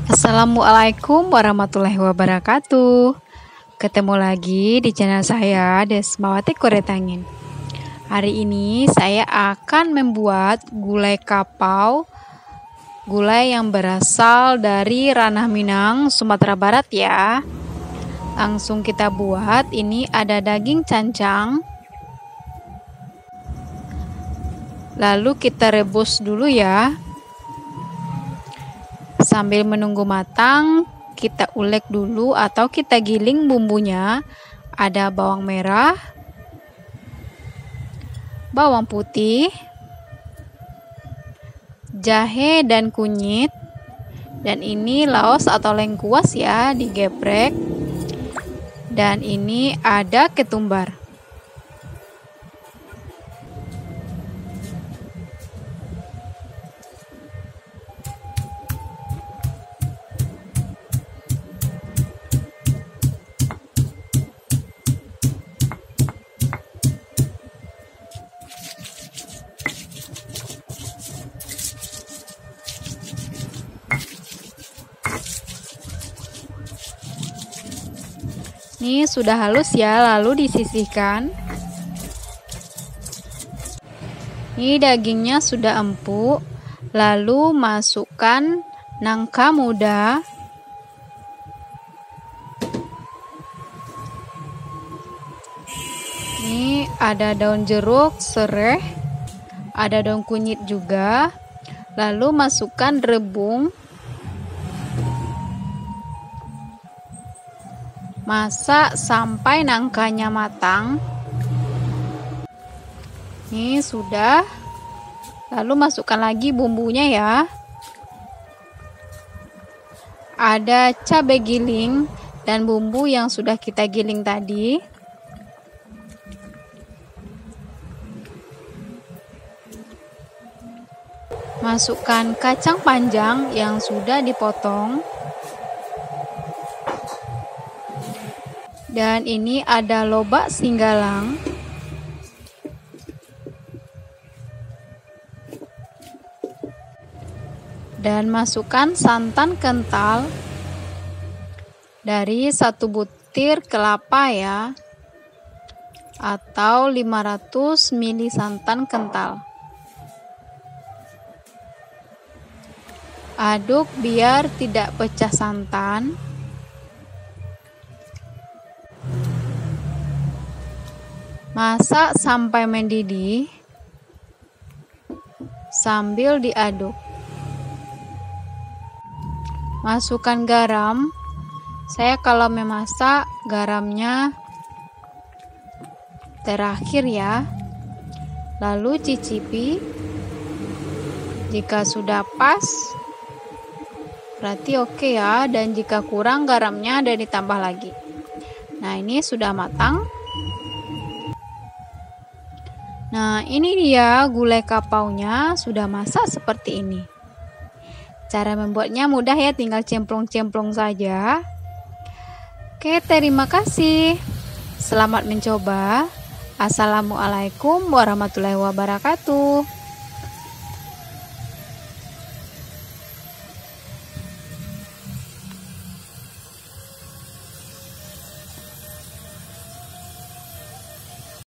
Assalamualaikum warahmatullahi wabarakatuh. Ketemu lagi di channel saya, Desmawati Koretangin. Hari ini saya akan membuat gulai kapau, gulai yang berasal dari Ranah Minang, Sumatera Barat ya. Langsung kita buat. Ini ada daging cancang. Lalu kita rebus dulu ya. Sambil menunggu matang, kita ulek dulu atau kita giling bumbunya. Ada bawang merah, bawang putih, jahe dan kunyit. Dan ini laos atau lengkuas ya, digeprek. Dan ini ada ketumbar. Ini sudah halus ya, lalu disisihkan. Ini dagingnya sudah empuk, lalu masukkan nangka muda. Ini ada daun jeruk, serai, ada daun kunyit juga. Lalu masukkan rebung. Masak sampai nangkanya matang. Ini sudah. Lalu masukkan lagi bumbunya ya. Ada cabai giling dan bumbu yang sudah kita giling tadi. Masukkan kacang panjang yang sudah dipotong. Dan ini ada lobak singgalang. Dan masukkan santan kental dari 1 butir kelapa ya, atau 500 ml santan kental. Aduk biar tidak pecah santan. Masak sampai mendidih sambil diaduk. Masukkan garam. Saya kalau memasak garamnya terakhir ya. Lalu cicipi. Jika sudah pas, berarti oke ya. Dan jika kurang garamnya, dan ditambah lagi. Nah, ini sudah matang. Nah, ini dia gulai kapaunya sudah masak seperti ini. Cara membuatnya mudah ya, tinggal cemplung-cemplung saja. Oke, terima kasih. Selamat mencoba. Assalamualaikum warahmatullahi wabarakatuh.